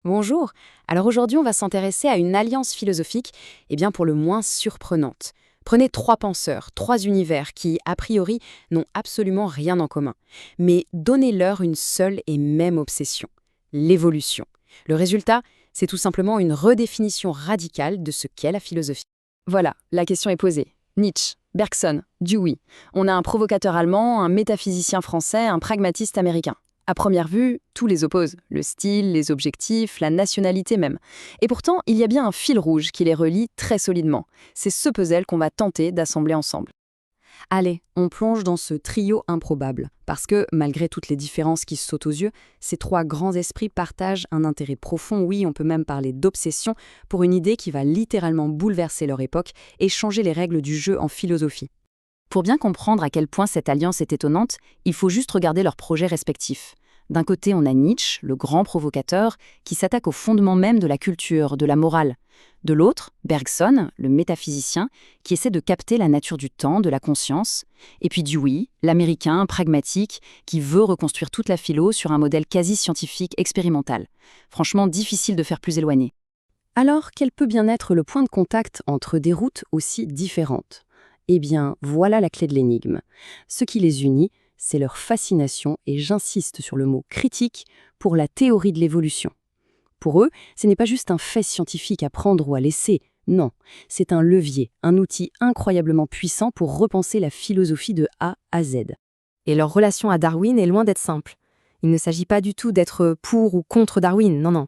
Bonjour. Alors aujourd'hui, on va s'intéresser à une alliance philosophique, pour le moins surprenante. Prenez trois penseurs, trois univers qui, a priori, n'ont absolument rien en commun. Mais donnez-leur une seule et même obsession, l'évolution. Le résultat, c'est tout simplement une redéfinition radicale de ce qu'est la philosophie. Voilà, la question est posée. Nietzsche, Bergson, Dewey. On a un provocateur allemand, un métaphysicien français, un pragmatiste américain. À première vue, tout les oppose, le style, les objectifs, la nationalité même. Et pourtant, il y a bien un fil rouge qui les relie très solidement. C'est ce puzzle qu'on va tenter d'assembler ensemble. Allez, on plonge dans ce trio improbable, parce que, malgré toutes les différences qui sautent aux yeux, ces trois grands esprits partagent un intérêt profond, oui, on peut même parler d'obsession, pour une idée qui va littéralement bouleverser leur époque et changer les règles du jeu en philosophie. Pour bien comprendre à quel point cette alliance est étonnante, il faut juste regarder leurs projets respectifs. D'un côté, on a Nietzsche, le grand provocateur, qui s'attaque au fondement même de la culture, de la morale. De l'autre, Bergson, le métaphysicien, qui essaie de capter la nature du temps, de la conscience. Et puis Dewey, l'américain pragmatique, qui veut reconstruire toute la philo sur un modèle quasi scientifique expérimental. Franchement, difficile de faire plus éloigné. Alors, quel peut bien être le point de contact entre des routes aussi différentes ? Eh bien, voilà la clé de l'énigme. Ce qui les unit, c'est leur fascination, et j'insiste sur le mot critique, pour la théorie de l'évolution. Pour eux, ce n'est pas juste un fait scientifique à prendre ou à laisser, non, c'est un levier, un outil incroyablement puissant pour repenser la philosophie de A à Z. Et leur relation à Darwin est loin d'être simple. Il ne s'agit pas du tout d'être pour ou contre Darwin, non, non.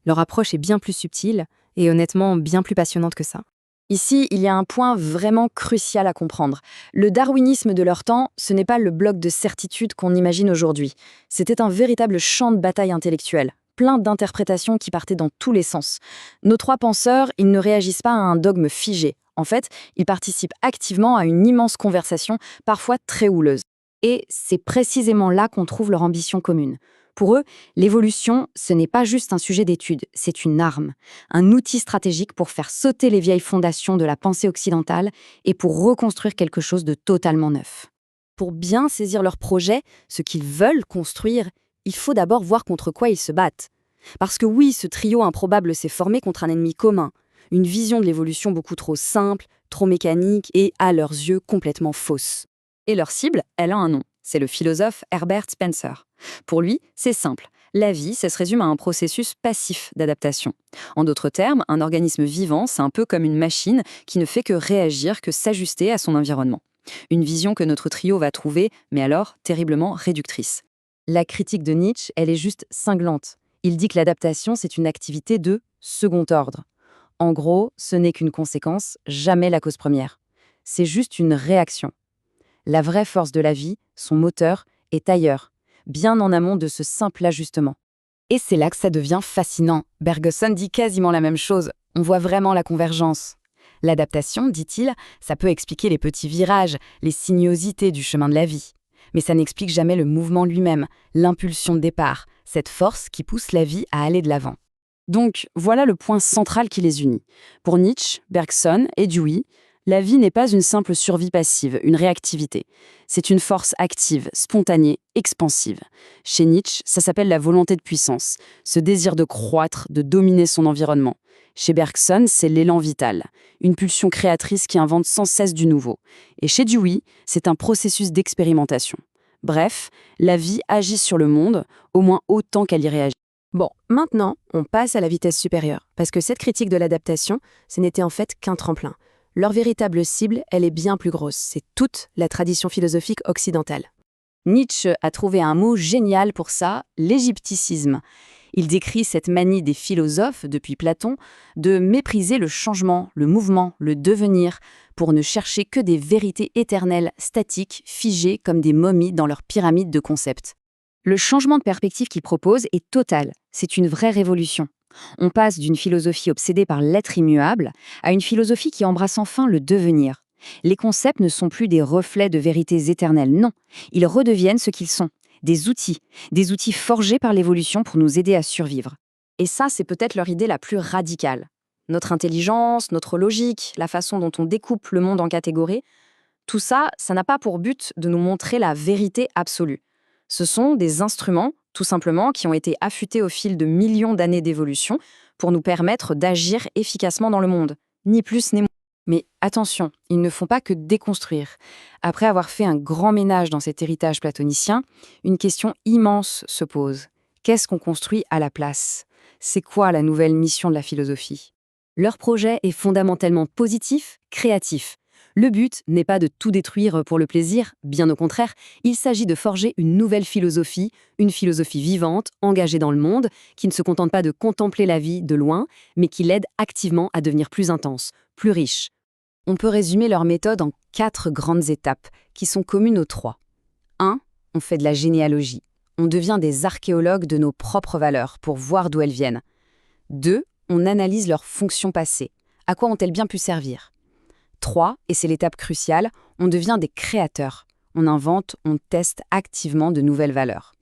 Leur approche est bien plus subtile et honnêtement bien plus passionnante que ça. Ici, il y a un point vraiment crucial à comprendre. Le darwinisme de leur temps, ce n'est pas le bloc de certitude qu'on imagine aujourd'hui. C'était un véritable champ de bataille intellectuelle, plein d'interprétations qui partaient dans tous les sens. Nos trois penseurs, ils ne réagissent pas à un dogme figé. En fait, ils participent activement à une immense conversation, parfois très houleuse. Et c'est précisément là qu'on trouve leur ambition commune. Pour eux, l'évolution, ce n'est pas juste un sujet d'étude, c'est une arme, un outil stratégique pour faire sauter les vieilles fondations de la pensée occidentale et pour reconstruire quelque chose de totalement neuf. Pour bien saisir leur projet, ce qu'ils veulent construire, il faut d'abord voir contre quoi ils se battent. Parce que oui, ce trio improbable s'est formé contre un ennemi commun, une vision de l'évolution beaucoup trop simple, trop mécanique et, à leurs yeux, complètement fausse. Et leur cible, elle a un nom, c'est le philosophe Herbert Spencer. Pour lui, c'est simple. La vie, ça se résume à un processus passif d'adaptation. En d'autres termes, un organisme vivant, c'est un peu comme une machine qui ne fait que réagir, que s'ajuster à son environnement. Une vision que notre trio va trouver, mais alors terriblement réductrice. La critique de Nietzsche, elle est juste cinglante. Il dit que l'adaptation, c'est une activité de second ordre. En gros, ce n'est qu'une conséquence, jamais la cause première. C'est juste une réaction. La vraie force de la vie, son moteur, est ailleurs, bien en amont de ce simple ajustement. Et c'est là que ça devient fascinant. Bergson dit quasiment la même chose. On voit vraiment la convergence. L'adaptation, dit-il, ça peut expliquer les petits virages, les sinuosités du chemin de la vie. Mais ça n'explique jamais le mouvement lui-même, l'impulsion de départ, cette force qui pousse la vie à aller de l'avant. Donc, voilà le point central qui les unit. Pour Nietzsche, Bergson et Dewey, la vie n'est pas une simple survie passive, une réactivité. C'est une force active, spontanée, expansive. Chez Nietzsche, ça s'appelle la volonté de puissance, ce désir de croître, de dominer son environnement. Chez Bergson, c'est l'élan vital, une pulsion créatrice qui invente sans cesse du nouveau. Et chez Dewey, c'est un processus d'expérimentation. Bref, la vie agit sur le monde, au moins autant qu'elle y réagit. Bon, maintenant, on passe à la vitesse supérieure, parce que cette critique de l'adaptation, ce n'était en fait qu'un tremplin. Leur véritable cible, elle est bien plus grosse, c'est toute la tradition philosophique occidentale. Nietzsche a trouvé un mot génial pour ça, l'égypticisme. Il décrit cette manie des philosophes, depuis Platon, de mépriser le changement, le mouvement, le devenir, pour ne chercher que des vérités éternelles, statiques, figées comme des momies dans leur pyramide de concepts. Le changement de perspective qu'il propose est total, c'est une vraie révolution. On passe d'une philosophie obsédée par l'être immuable à une philosophie qui embrasse enfin le devenir. Les concepts ne sont plus des reflets de vérités éternelles, non. Ils redeviennent ce qu'ils sont, des outils forgés par l'évolution pour nous aider à survivre. Et ça, c'est peut-être leur idée la plus radicale. Notre intelligence, notre logique, la façon dont on découpe le monde en catégories, tout ça, ça n'a pas pour but de nous montrer la vérité absolue. Ce sont des instruments tout simplement, qui ont été affûtés au fil de millions d'années d'évolution pour nous permettre d'agir efficacement dans le monde. Ni plus ni moins. Mais attention, ils ne font pas que déconstruire. Après avoir fait un grand ménage dans cet héritage platonicien, une question immense se pose. Qu'est-ce qu'on construit à la place? C'est quoi la nouvelle mission de la philosophie? Leur projet est fondamentalement positif, créatif. Le but n'est pas de tout détruire pour le plaisir, bien au contraire, il s'agit de forger une nouvelle philosophie, une philosophie vivante, engagée dans le monde, qui ne se contente pas de contempler la vie de loin, mais qui l'aide activement à devenir plus intense, plus riche. On peut résumer leur méthode en 4 grandes étapes, qui sont communes aux 3. 1. On fait de la généalogie. On devient des archéologues de nos propres valeurs pour voir d'où elles viennent. 2. On analyse leurs fonctions passées. À quoi ont-elles bien pu servir? 3, et c'est l'étape cruciale, on devient des créateurs. On invente, on teste activement de nouvelles valeurs.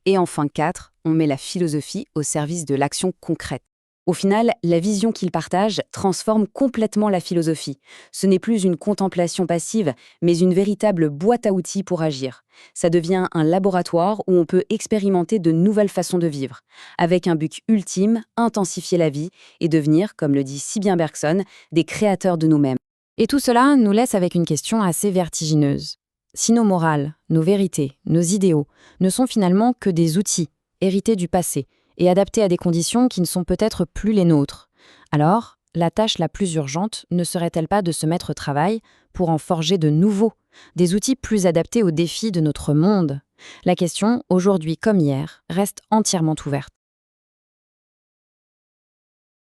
Et enfin 4, on met la philosophie au service de l'action concrète. Au final, la vision qu'ils partagent transforme complètement la philosophie. Ce n'est plus une contemplation passive, mais une véritable boîte à outils pour agir. Ça devient un laboratoire où on peut expérimenter de nouvelles façons de vivre, avec un but ultime, intensifier la vie et devenir, comme le dit si bien Bergson, des créateurs de nous-mêmes. Et tout cela nous laisse avec une question assez vertigineuse. Si nos morales, nos vérités, nos idéaux ne sont finalement que des outils, hérités du passé, et adaptés à des conditions qui ne sont peut-être plus les nôtres, alors la tâche la plus urgente ne serait-elle pas de se mettre au travail pour en forger de nouveaux, des outils plus adaptés aux défis de notre monde? La question, aujourd'hui comme hier, reste entièrement ouverte.